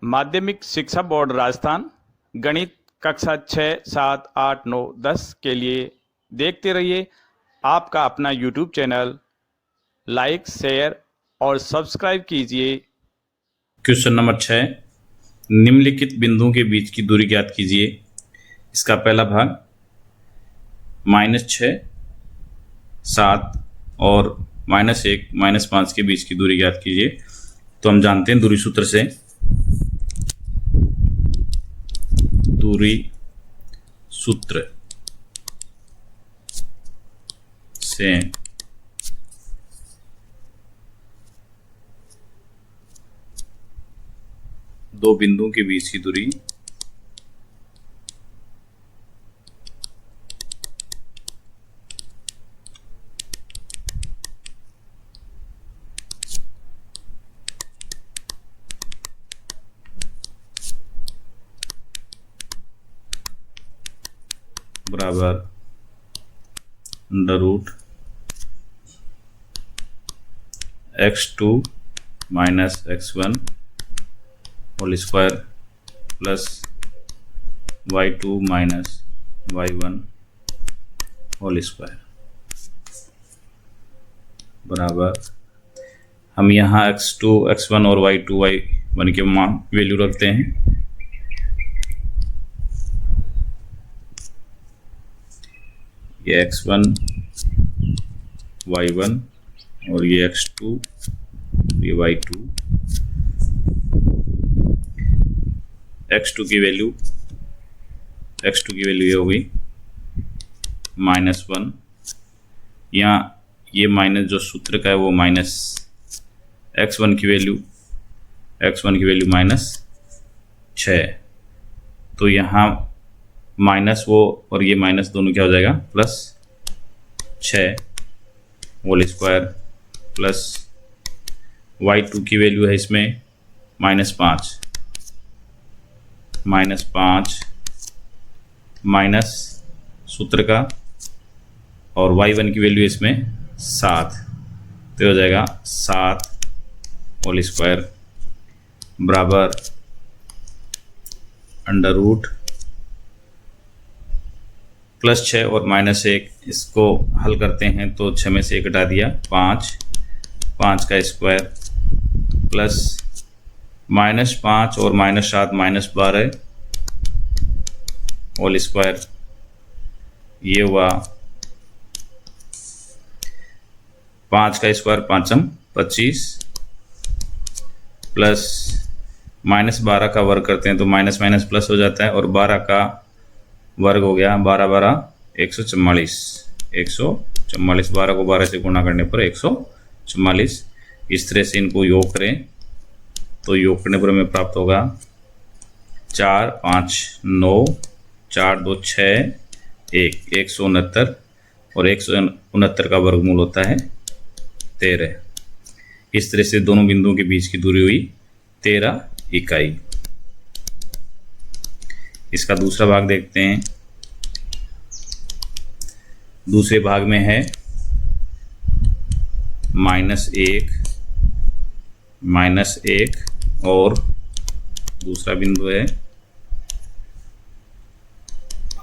माध्यमिक शिक्षा बोर्ड राजस्थान गणित कक्षा 6, 7, 8, 9, 10 के लिए देखते रहिए आपका अपना YouTube चैनल। लाइक, शेयर और सब्सक्राइब कीजिए। क्वेश्चन नंबर 6, निम्नलिखित बिंदुओं के बीच की दूरी ज्ञात कीजिए। इसका पहला भाग -6, 7 और -1, -5 के बीच की दूरी ज्ञात कीजिए। तो हम जानते हैं दूरी सूत्र से, दूरी सूत्र से दो बिंदुओं के बीच की दूरी बराबर √x2 - x1 whole square plus y2 - y1 whole square बराबर, हम यहाँ x2, x1 और y2, y1 के मान वैल्यू रखते हैं। ये x1, y1 और ये x2, ये y2। x2 की वैल्यू ये हो गई -1। यहाँ ये माइनस जो सूत्र का है वो माइनस x1 की वैल्यू -6। तो यहाँ माइनस वो और ये माइनस दोनों क्या हो जाएगा, +6 होल स्क्वायर प्लस y2 की वैल्यू है इसमें -5 माइनस सूत्र का, और y1 की वैल्यू इसमें 7, तो हो जाएगा 7 होल स्क्वायर बराबर √+6 और -1, इसको हल करते हैं तो 6 में से 1 हटा दिया, 5 का स्क्वायर प्लस -5 और -7 -12 होल स्क्वायर, ये हुआ 5 का स्क्वायर 5 25 प्लस -12 का वर्ग करते हैं तो माइनस माइनस प्लस हो जाता है, और 12 का वर्ग हो गया 12 12 144 12 को 12 से गुणा करने पर 144। इस तरह से इनको योग करें तो योग करने पर हमें प्राप्त होगा 4 5 9 4 2 6 1 169, और 169 का वर्गमूल होता है 13। इस तरह से दोनों बिंदुओं के बीच की दूरी हुई 13 इकाई। इसका दूसरा भाग देखते हैं। दूसरे भाग में है -1 और दूसरा बिंदु है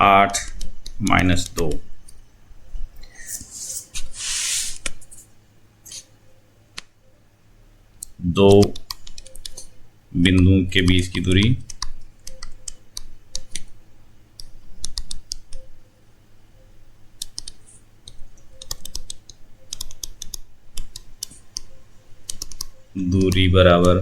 8 -2। दो बिंदुओं के बीच की दूरी बराबर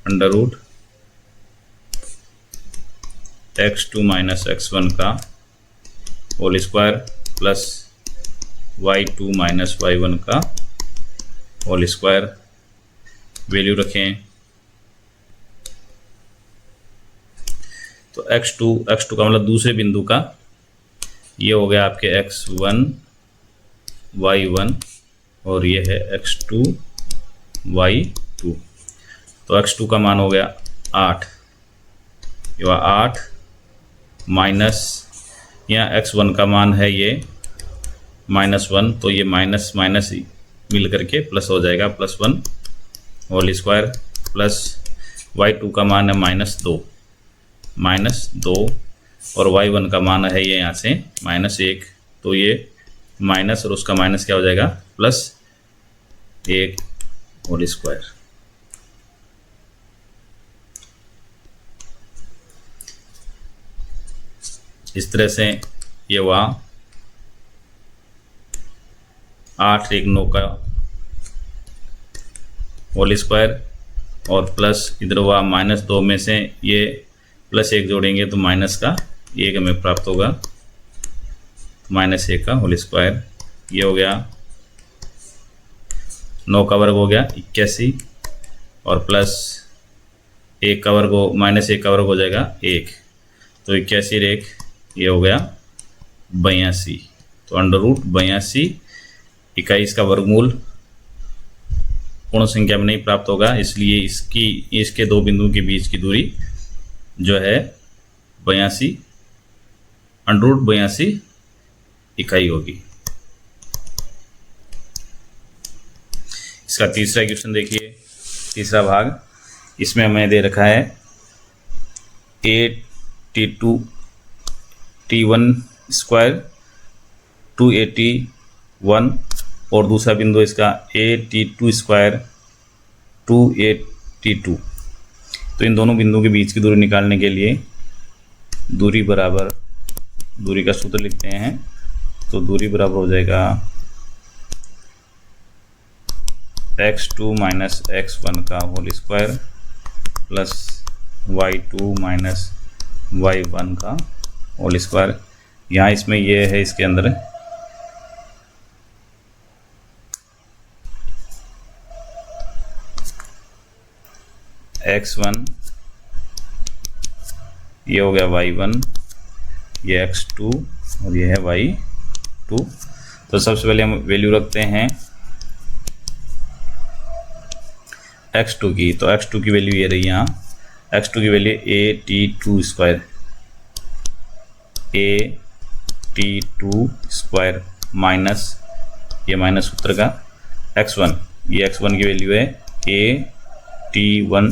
√x2 - x1 का whole square plus y2 - y1 का होल स्क्वायर। वैल्यू रखें तो x2 का मतलब दूसरे बिंदु का, ये हो गया आपके x1 y1 और ये है x2 y2। तो x2 का मान हो गया 8, ये 8 माइनस, यहाँ x1 का मान है ये -1, तो ये माइनस माइनस मिल करके प्लस हो जाएगा, +1 होल स्क्वायर प्लस y2 का मान है -2 और y1 का मान है ये यहाँ से -1, तो ये माइनस और उसका माइनस क्या हो जाएगा +1 होल स्क्वायर। इस तरह से ये हुआ 8 1 9 का होल स्क्वायर और प्लस इधर हुआ -2 में से ये +1 जोड़ेंगे तो माइनस का 1 हमें प्राप्त होगा, -1 का होल स्क्वायर। ये हो गया 9 का वर्ग हो गया 81 और प्लस 1 का वर्ग हो -1 का वर्ग हो जाएगा 1, तो 81 रेख ये हो गया 82। तो √82 21 का वर्गमूल पूर्ण संख्या में नहीं प्राप्त होगा, इसलिए इसके दो बिंदुओं के बीच की दूरी जो है 82 √82 इकाई होगी। इसका तीसरा क्वेश्चन देखिए, तीसरा भाग, इसमें हमें दे रखा है T1 स्क्वायर 281 और दूसरा बिंदु इसका T2 स्क्वायर 282। तो इन दोनों बिंदुओं के बीच की दूरी निकालने के लिए दूरी का सूत्र लिखते हैं। तो दूरी बराबर हो जाएगा x2 माइनस x1 का whole square plus y2 minus y1 का होल स्क्वायर। यहाँ इसमें ये है, इसके अंदर x1, ये हो गया y1, ये x2 और ये है y2। तो सबसे पहले हम वैल्यू रखते हैं x2 की। तो x2 की वैल्यू ये रही, यहाँ x2 की value T2 square square minus ये माइनस सूत्र का x1, ये x1 की वैल्यू है T1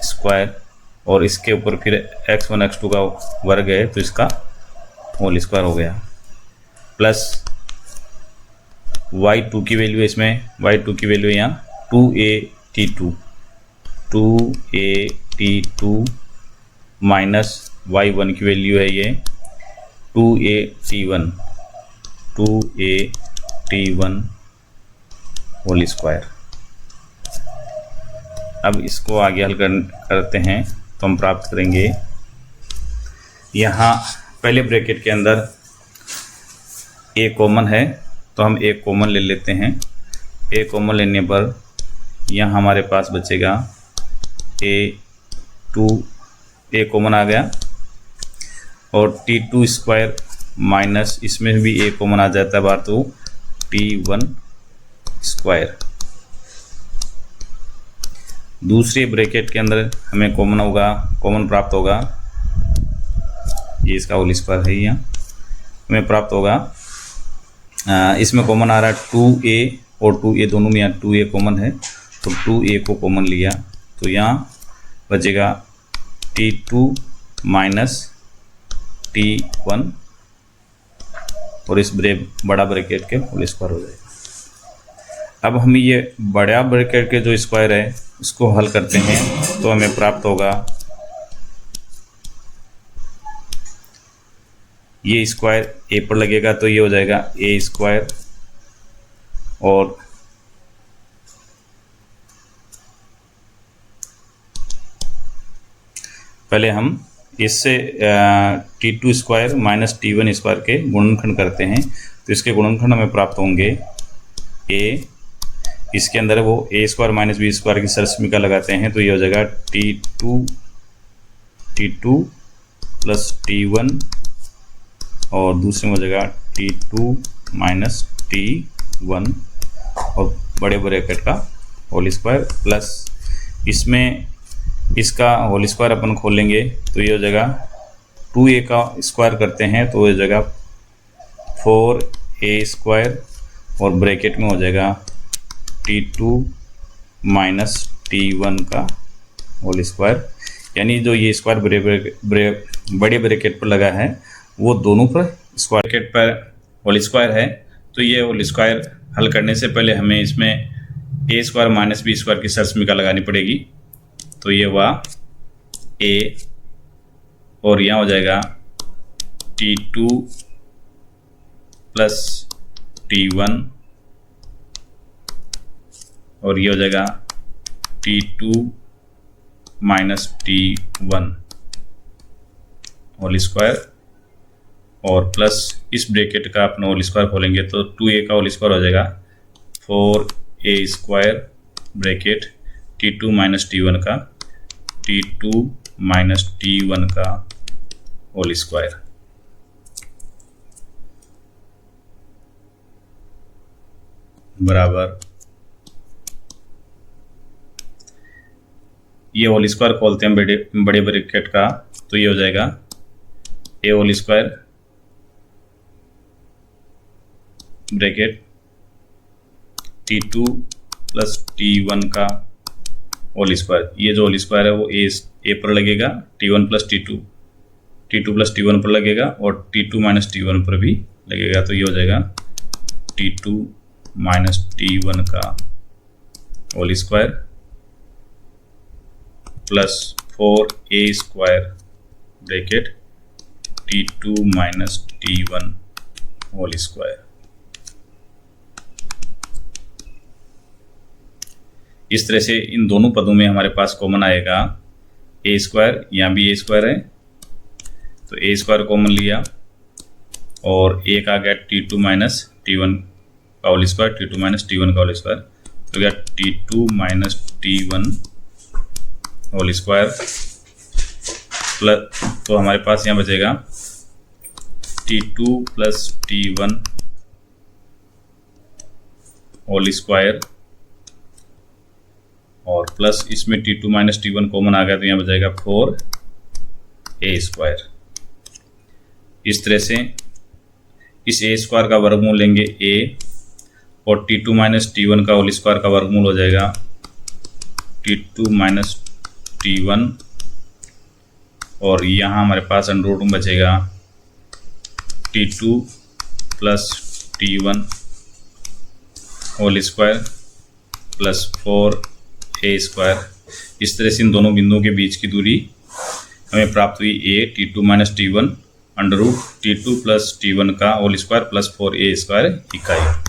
स्क्वायर और इसके ऊपर फिर x1 x2 का वर्ग है तो इसका होल स्क्वायर हो गया, प्लस y2 की वैल्यू है इसमें, y2 की वैल्यू यहाँ 2a माइनस y1 की वैल्यू है ये 2a T1 होल स्क्वायर। अब इसको आगे हल करते हैं तो हम प्राप्त करेंगे, यहाँ पहले ब्रैकेट के अंदर a कॉमन है तो हम a कॉमन ले लेते हैं। a कॉमन लेने पर यहाँ हमारे पास बचेगा a कॉमन आ गया और T2 स्क्वायर माइनस इसमें भी a कॉमन आ जाता है बार, तो T1 स्क्वायर। दूसरे ब्रैकेट के अंदर हमें कॉमन प्राप्त होगा, ये इसका होल स्क्वायर है, यहाँ हमें प्राप्त होगा, इसमें कॉमन आ रहा है 2a और 2a दोनों में यहाँ 2a कॉमन है तो 2a को कॉमन लिया तो यहाँ बचेगा T2 माइनस T1 और इस बड़ा ब्रैकेट के होल स्क्वायर हो जाएगा। अब हम ये बड़ा ब्रैकेट के जो स्क्वायर है उसको हल करते हैं तो हमें प्राप्त होगा, ये स्क्वायर a पर लगेगा तो ये हो जाएगा a स्क्वायर और पहले हम इससे T2 square minus T1 square के गुणनखंड करते हैं तो इसके गुणनखंड हमें प्राप्त होंगे a, इसके अंदर वो a square minus b square की सरसमीका लगाते हैं तो ये हो जाएगा T2 प्लस T1 और दूसरे में हो जाएगा T2 माइनस T1 और बड़े ब्रैकेट का होल स्क्वायर प्लस इसमें इसका होल स्क्वायर अपन खोलेंगे तो ये हो जाएगा 2a का स्क्वायर करते हैं तो ये हो जाएगा 4a स्क्वायर और ब्रैकेट में हो जाएगा T2 माइनस T1 का होल स्क्वायर, यानी जो ये स्क्वायर बड़े ब्रैकेट पर लगा है वो दोनों पर स्क्वायर ब्रैकेट पर होल स्क्वायर है। तो ये होल स्क्वायर हल करने से पहले हमें इसमें ए स्क्वायर माइनस बी स्क्वायर की सदस्यता लगानी पड़ेगी। तो ये हुआ ए और यहाँ हो जाएगा T2 प्लस T1 और ये हो जाएगा T2 minus T1 whole square और प्लस इस ब्रैकेट का अपना होल स्क्वायर खोलेंगे तो 2a का होल स्क्वायर हो जाएगा 4a square bracket T2 minus T1 का T2 माइनस T1 का होल स्क्वायर बराबर ये होल स्क्वायर खोलते हैं बड़े ब्रैकेट का, तो ये हो जाएगा a whole square bracket T2 plus T1 का होल स्क्वायर। ये जो होल स्क्वायर है वो ए पर लगेगा, T1 plus T2 plus T1 पर लगेगा और T2 माइनस T1 पर भी लगेगा। तो ये हो जाएगा T2 माइनस T1 का whole square plus 4a square bracket T2 minus T1 whole square. इस तरह से इन दोनों पदों में हमारे पास कॉमन आएगा ए स्क्वायर, यहाँ भी ए स्क्वायर है तो ए स्क्वायर कॉमन लिया और एक आ गया T2 माइनस T1 का whole square, T2 minus T1 का होल स्क्वायर तो गया T2 minus T1 whole square plus, तो हमारे पास यहाँ बचेगा T2 plus T1 whole square और प्लस इसमें T2 माइनस T1 कॉमन आ गया तो यहाँ बचेगा 4a स्क्वायर। इस तरह से इस a स्क्वायर का वर्गमूल लेंगे a और T2 माइनस T1 का होल स्क्वायर का वर्गमूल हो जाएगा T2 माइनस T1 और यहाँ हमारे पास अंडर रूट में बचेगा T2 plus T1 whole square plus 4a square. इस तरह से इन दोनों बिंदुओं के बीच की दूरी हमें प्राप्त हुई a T2 minus T1 under root T2 plus T1 का whole square plus 4a square इकाई।